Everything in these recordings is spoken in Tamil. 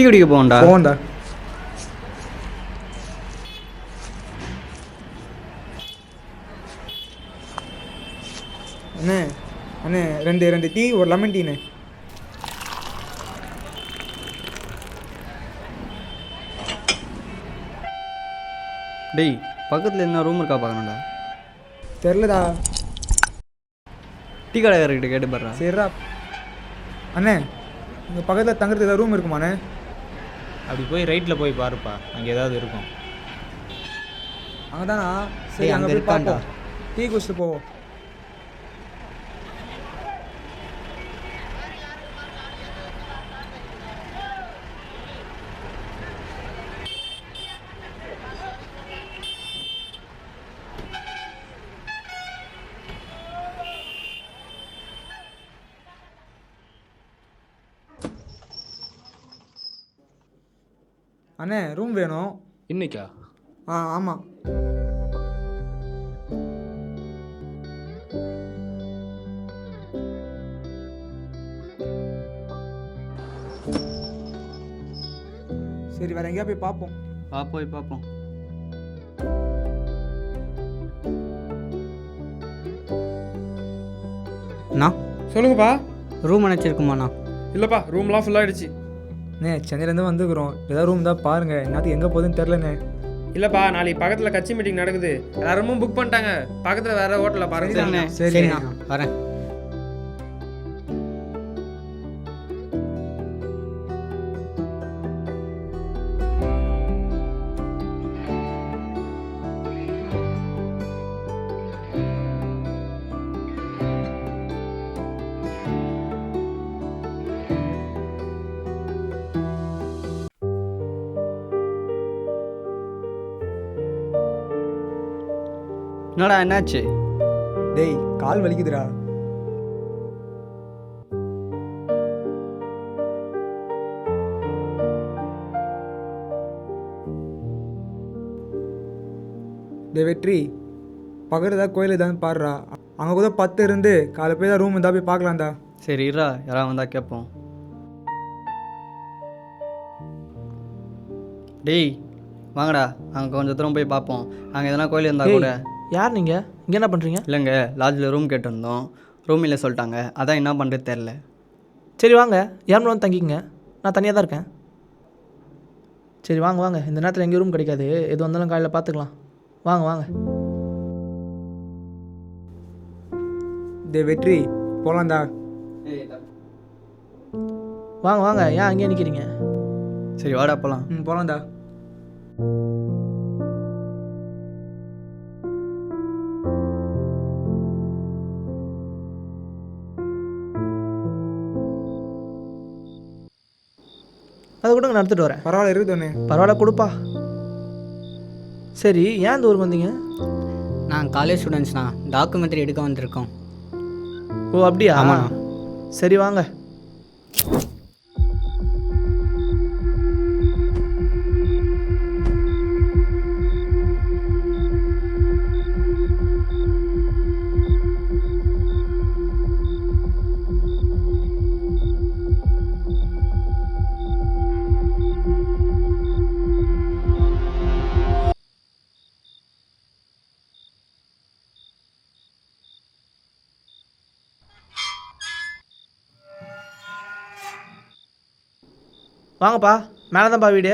குடிக்க போகண்டா. போகண்டா. அண்ணே அண்ணே ரெண்டு டீ ஒரு லெமன் டீண்ணே. டேய் பக்கத்தில் என்ன ரூம் இருக்கா பார்க்கணும்டா. தெரிலடா. டீ கடைக்காரர்கிட்ட கேட்டு பாடுறா. சரிடா. அண்ணே இங்கே பக்கத்தில் தங்குறதுக்கு ஏதாவது ரூம் இருக்குமாண்ணே? அப்படி போய் ரைட்டில் போய் பாருப்பா, அங்கே ஏதாவது இருக்கும். அங்கே தானா? சரி டேய், அங்கே அங்க போய் இருக்கான்டா. பார்ப்போம். டீ குடிச்சிட்டு போவோம். அண்ணே ரூம் வேணும். இன்னைக்கா? ஆமாம். சரி வேறு எங்கேயா போய் பார்ப்போம். போய் பார்ப்போம். அண்ணா சொல்லுங்கப்பா. ரூம் நினச்சிருக்குமாண்ணா? இல்லைப்பா, ரூம்லாம் ஃபுல்லாகிடுச்சு. அண்ணே சென்னையிலேருந்து வந்துக்கிறோம், ஏதாவது ரூம் தான் பாருங்கள். என்னத்துக்கு எங்கே போகுதுன்னு தெரிலண்ணே. இல்லைப்பா, நாளைக்கு பக்கத்தில் கட்சி மீட்டிங் நடக்குது, எல்லா ரூமும் புக் பண்ணிட்டாங்க. பக்கத்தில் வேறு ஹோட்டலில் பாருங்க. சரிண்ணே. சரிண்ணா வரேன். என்னடா என்னாச்சு? டேய் கால் வலிக்குதுடா. டே வெற்றி, பக்கத்தில் ஏதாவது கோயில் ஏதாவது பாடுறா. அங்கே கூட 10 இருந்து காலை போய் தான் ரூம் இருந்தால் போய் பார்க்கலாம்டா. சரி இருடா, யாராவது வந்தால் கேட்போம். டேய் வாங்கடா, அங்கே கொஞ்சம் தூரம் போய் பார்ப்போம். அங்கே எதனா கோயில் இருந்தால் கூட. யார் நீங்கள் இங்கே என்ன பண்ணுறீங்க? இல்லைங்க, லாட்ஜில் ரூம் கேட்டிருந்தோம், ரூம் இல்லை சொல்லிட்டாங்க. அதான் என்ன பண்ணுறது தெரில. சரி வாங்க, ஏன் வந்து தங்கிக்கங்க, நான் தனியாக தான் இருக்கேன். சரி வாங்க வாங்க, இந்த நேரத்தில் எங்கேயும் ரூம் கிடைக்காது, எது வந்தாலும் காலையில் பார்த்துக்கலாம். வாங்க வாங்க. டே வெற்றி போகலாம்டா. வாங்க வாங்க, ஏன் அங்கேயே நிற்கிறீங்க? சரி வாடா போகலாம். போகலாம்டா. அது கூட நான் எடுத்துகிட்டு வரேன். பரவாயில்ல இருக்குதுண்ணே. பரவாயில்ல கொடுப்பா. சரி ஏன் இந்த ஊருக்கு வந்தீங்க? நான் காலேஜ் ஸ்டூடெண்ட்ஸ்ண்ணா, டாக்குமெண்ட்ரி எடுக்க வந்திருக்கோம். ஓ அப்படியா? ஆமாண்ணா. சரி வாங்க. வாங்கப்பா, மேலே தான்ப்பா வீடு.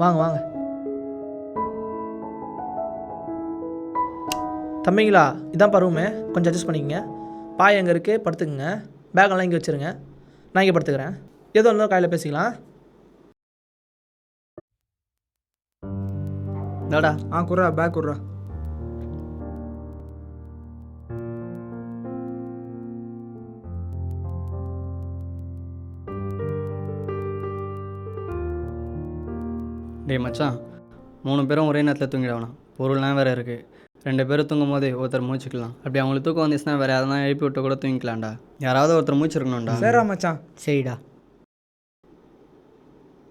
வாங்க வாங்க. தம்பிங்களா, இதான்ப்பா ரூமு, கொஞ்சம் அட்ஜஸ்ட் பண்ணிக்கங்க. பாய் எங்கே இருக்குது, படுத்துக்குங்க. பேக்கெல்லாம் இங்கே வச்சுருங்க, நான் இங்கே படுத்துக்கிறேன். எதுவும் இருந்தாலும் காலையில் பேசிக்கலாம். தாடா குர்ரா பேக் குர்ரா. டேய் மச்சான், 3 பேரும் ஒரே நேரத்தில் தூங்கிடணும். பொருள்லாம் வேறு இருக்குது. 2 பேரும் தூங்கும் போதே ஒருத்தர் மூச்சுக்கலாம். அப்படி அவங்களுக்கு தூக்கம் வந்துச்சுன்னா வேறு யாராவது எழுப்பி விட்டு கூட தூங்கிக்கலாம்டா. யாராவது ஒருத்தர் மூச்சு இருக்கணும்டா. சரிடா மச்சான். சரிடா.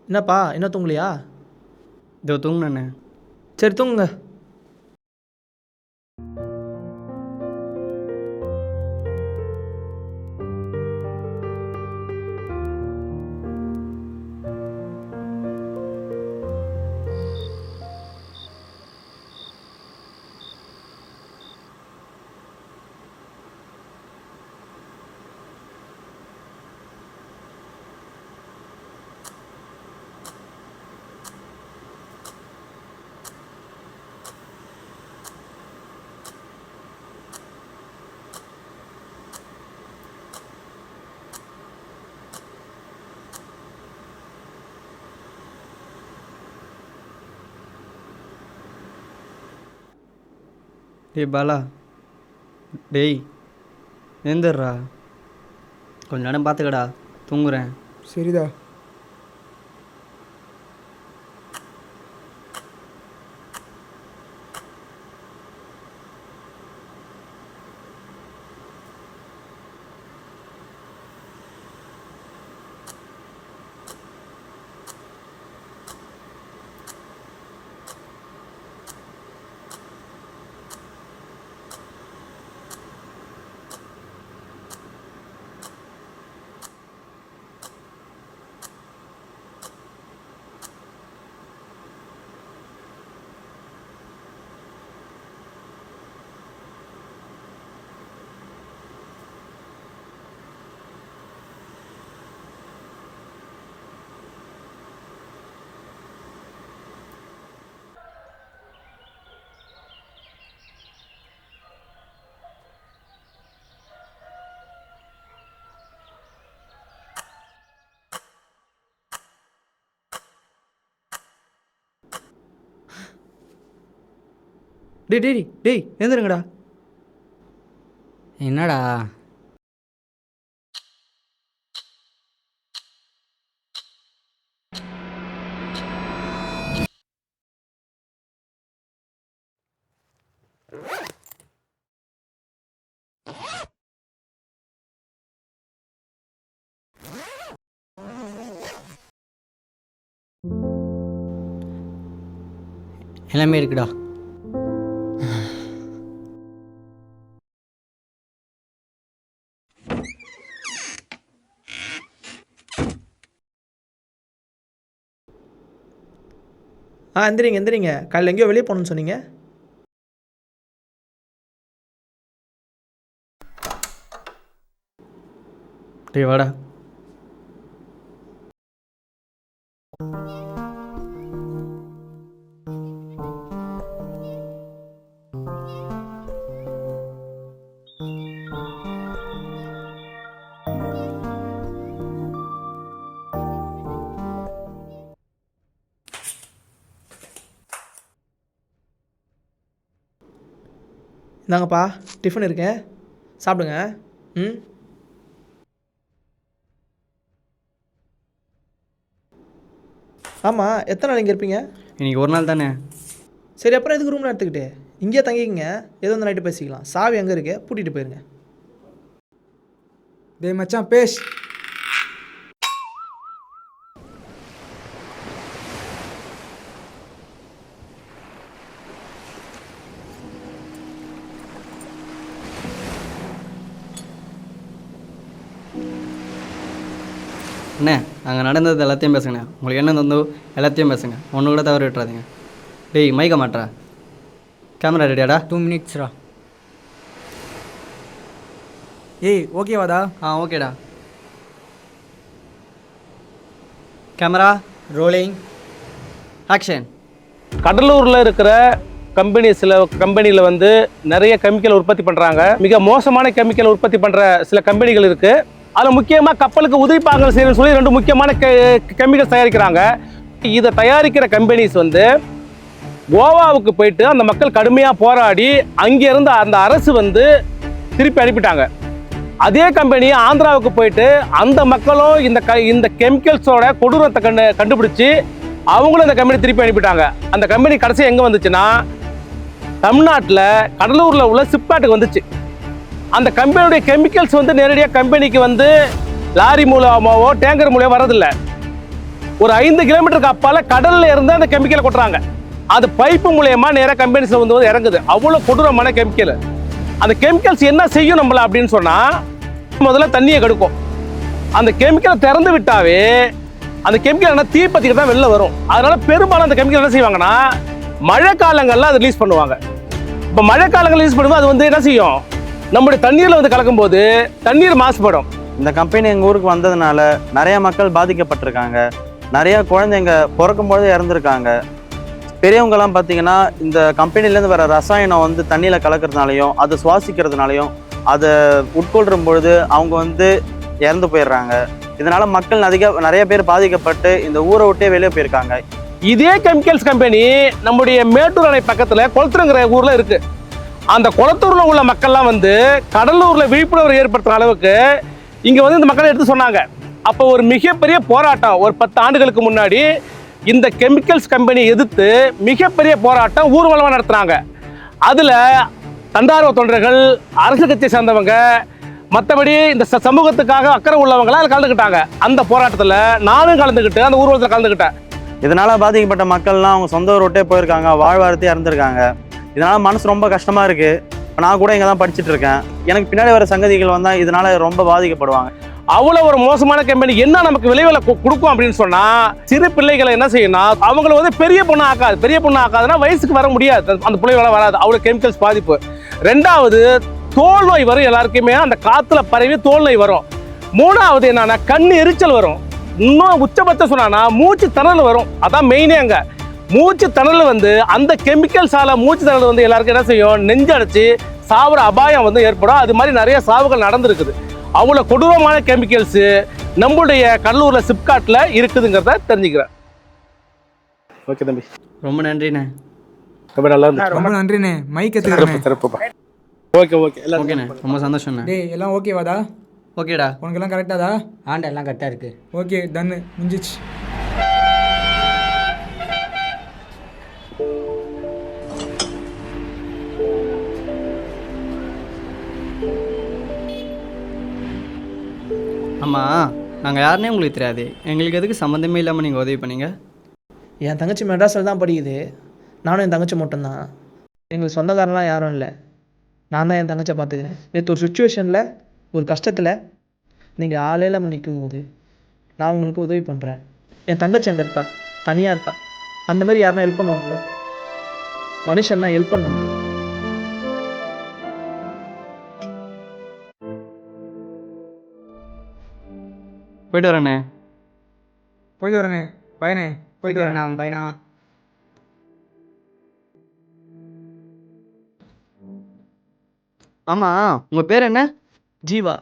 என்னப்பா இன்னும் தூங்கலையா? இதோ தூங்குனண்ணே. சரி தூங்குங்க. டேய் பாலா, டேய் எழுந்துடுறா, கொஞ்ச நேரம் பார்த்துக்கடா, தூங்குறேன். சரிடா. டேய் டேய் டேய் எழுந்துருங்கடா. என்னடா? எல்லாமே இருக்குடா. எந்திரிங்க எந்திரிங்க. காலையில் எங்கேயோ வெளியே போகணுன்னு சொன்னீங்க. டேய் வாடா. இந்தாங்கப்பா டிஃபன் இருக்கு, சாப்பிடுங்க. ம். ஆமாம், எத்தனை நாள் இங்கே இருப்பீங்க? இன்னைக்கு ஒரு நாள் தானே. சரி, அப்புறம் எதுக்கு ரூம்லாம் எடுத்துக்கிட்டு இங்கேயே தங்கிக்கிங்க. ஏதோ வந்து நைட்டு பேசிக்கலாம். சாவி எங்கே இருக்கு, பூட்டிகிட்டு போயிருங்க. டேய் மச்சான் பேஷ். அண்ணே, அங்கே நடந்தது எல்லாத்தையும் பேசுங்கண்ணே. உங்களுக்கு என்ன தந்தோ எல்லாத்தையும் பேசுங்க, ஒன்று கூட தவறு விட்டுறாதீங்க. டேய் மைக்க மாட்டா. கேமரா ரெடியாடா? 2 minutes-ரா. ஏய் ஓகேவாடா? ஓகேடா. Camera rolling action. கடலூரில் இருக்கிற சில கம்பெனியில் வந்து நிறைய கெமிக்கல் உற்பத்தி பண்ணுறாங்க. மிக மோசமான கெமிக்கல் உற்பத்தி பண்ணுற சில கம்பெனிகள் இருக்குது. அதில் முக்கியமாக கப்பலுக்கு உதிரிப்பாகங்கள் செய்யணும்னு சொல்லி 2 முக்கியமான கெமிக்கல்ஸ் தயாரிக்கிறாங்க. இதை தயாரிக்கிற கம்பெனிஸ் வந்து கோவாவுக்கு போயிட்டு அந்த மக்கள் கடுமையாக போராடி அங்கேருந்து அந்த அரசு வந்து திருப்பி அனுப்பிட்டாங்க. அதே கம்பெனி ஆந்திராவுக்கு போயிட்டு அந்த மக்களும் இந்த கெமிக்கல்ஸோட கொடூரத்தை கண்டுபிடிச்சி அவங்களும் இந்த கம்பெனி திருப்பி அனுப்பிட்டாங்க. அந்த கம்பெனி கடைசி எங்கே வந்துச்சுன்னா தமிழ்நாட்டில் கடலூரில் உள்ள சிப்காட்டுக்கு வந்துச்சு. அந்த கம்பெனியுடைய கெமிக்கல்ஸ் வந்து நேரடியாக கம்பெனிக்கு வந்து லாரி மூலமாவோ டேங்கர் மூலமோ வரதில்லை. ஒரு 5 கிலோமீட்டருக்கு அப்பால கடல்ல இருந்து அந்த கெமிக்கலை கொட்டுறாங்க. அது பைப்பு மூலயமா நேராக கம்பெனிஸ்ல வந்து இறங்குது. அவ்வளோ கொடூரமான கெமிக்கல். அந்த கெமிக்கல்ஸ் என்ன செய்யும் நம்மள அப்படின்னு சொன்னா, முதல்ல தண்ணியை கெடுக்கும். அந்த கெமிக்கலை திறந்து விட்டாவே அந்த கெமிக்கல் என்ன தீப்பத்திக்கு தான் வெளில வரும். அதனால பெரும்பாலும் அந்த கெமிக்கல் என்ன செய்வாங்கன்னா மழை காலங்கள்ல அதை ரிலீஸ் பண்ணுவாங்க. இப்போ மழை காலங்கள் ரிலீஸ் பண்ணும்போது அது வந்து என்ன செய்யும், நம்முடைய தண்ணீர்ல வந்து கலக்கும் போது தண்ணீர் மாசுபடும். இந்த கம்பெனி எங்கள் ஊருக்கு வந்ததுனால நிறைய மக்கள் பாதிக்கப்பட்டிருக்காங்க. நிறைய குழந்தைங்க பிறக்கும்போது இறந்துருக்காங்க. பெரியவங்கெல்லாம் பார்த்தீங்கன்னா இந்த கம்பெனிலேருந்து வர ரசாயனம் வந்து தண்ணியில் கலக்கிறதுனாலையும் அதை சுவாசிக்கிறதுனாலையும் அதை உட்கொள்ளும் பொழுது அவங்க வந்து இறந்து போயிடுறாங்க. இதனால மக்கள் நிறைய பேர் பாதிக்கப்பட்டு இந்த ஊரை விட்டே வெளியே போயிருக்காங்க. இதே கெமிக்கல்ஸ் கம்பெனி நம்முடைய மேட்டூர் அணை பக்கத்தில் குளத்தூருங்கிற ஊரில் இருக்கு. அந்த குளத்தூரில் உள்ள மக்கள்லாம் வந்து கடலூரில் விழிப்புணர்வு ஏற்படுத்துகிற அளவுக்கு இங்கே வந்து இந்த மக்களை எடுத்து சொன்னாங்க. அப்போ ஒரு மிகப்பெரிய போராட்டம் ஒரு 10 ஆண்டுகளுக்கு முன்னாடி இந்த கெமிக்கல்ஸ் கம்பெனியை எதிர்த்து மிகப்பெரிய போராட்டம் ஊர்வலமாக நடத்துகிறாங்க. அதில் தண்டார்வ தொண்டர்கள், அரசியல் கட்சியை சேர்ந்தவங்க, மற்றபடி இந்த சமூகத்துக்காக அக்கறை உள்ளவங்களாம் அதில் கலந்துக்கிட்டாங்க. அந்த போராட்டத்தில் நானும் கலந்துக்கிட்டு அந்த ஊர்வலத்தில் கலந்துக்கிட்டேன். இதனால பாதிக்கப்பட்ட மக்கள்லாம் அவங்க சொந்த ஊர் விட்டே போயிருக்காங்க, வாழ்வாரத்தையும் இறந்துருக்காங்க. இதனால மனசு ரொம்ப கஷ்டமா இருக்கு. நான் கூட இங்கே தான் படிச்சுட்டு இருக்கேன். எனக்கு பின்னாடி வர சங்கதிகள் வந்தால் இதனால ரொம்ப பாதிக்கப்படுவாங்க. அவ்வளோ ஒரு மோசமான கம்பெனி என்ன நமக்கு விளைவுகளை கொடுக்கும் அப்படின்னு சொன்னா, சிறு பிள்ளைகளை என்ன செய்யணும், அவங்கள வந்து பெரிய பொண்ணு ஆக்காது. பெரிய பொண்ணு ஆக்காதுன்னா வயசுக்கு வர முடியாது, அந்த பிள்ளைகளை வராது. அவ்வளோ கெமிக்கல்ஸ் பாதிப்பு. ரெண்டாவது, தோல் நோய் வரும் எல்லாருக்குமே. அந்த காத்துல பரவி தோல் நோய் வரும். மூணாவது என்னன்னா கண் எரிச்சல் வரும். இன்னும் உச்சபட்சம் சொன்னா மூச்சு திணறல் வரும். அதான் மெயினே. அங்க மூச்சு திணறல் வந்து அந்த கெமிக்கல்ஸால மூச்சு திணறல் வந்து எல்லாருக்கும் என்ன செய்யும், நெஞ்சடைச்சு சாவுற அபாயம் வந்து ஏற்படும். அது மாதிரி நிறைய சாவுகள் நடந்திருக்குது. அவ்வளோ கொடூரமான கெமிக்கல்ஸு நம்மளுடைய கடலூரில் சிப்காட்டில் இருக்குதுங்கிறத தெரிஞ்சுக்கிறேன். ஓகே தம்பி, ரொம்ப நன்றிண்ணே. ரொம்ப நல்லா இருந்துச்சு. ரொம்ப நன்றிண்ணே. மைக் சிறப்பு எடுத்துக்கிறேன். சிறப்புப்பா. ஓகே ஓகே எல்லாம் ஓகேண்ணே, ரொம்ப சந்தோஷம்ண்ணே. டேய் எல்லாம் ஓகேவாடா? ஓகேடா. உனக்கெல்லாம் கரெக்டாதா? ஆண்டை எல்லாம் கரெக்டாக இருக்குது. ஓகே டன்னு, முடிஞ்சிச்சு. ஆமாம், நாங்கள் யாருன்னே உங்களுக்கு தெரியாது. எங்களுக்கு எதுக்கு சம்மந்தமே இல்லாமல் நீங்கள் உதவி பண்ணீங்க? என் தங்கச்சி மெட்ராஸில் தான் படிக்குது. நானும் என் தங்கச்சி மட்டும்தான். எங்களுக்கு சொந்தக்காரலாம் யாரும் இல்லை. நான் தான் என் தங்கச்சியை பார்த்துக்கிறேன். நேற்று ஒரு சுச்சுவேஷனில், ஒரு கஷ்டத்தில் நீங்கள் ஆளே இல்லாமல் நிற்கும் போது நான் உங்களுக்கு உதவி பண்ணுறேன். என் தங்கச்சி அங்கே இருப்பா, தனியாக இருப்பா. அந்த மாதிரி யாருன்னா ஹெல்ப் பண்ணுவாங்களோ? மனுஷன்னா ஹெல்ப் பண்ணணும். போயிட்டு வரேண்ணே. போயிட்டு வரேண்ணே. பயனே போயிட்டு வரேன். நான் பையனா ஆமாம், உங்கள் பேர் என்ன? ஜீவா.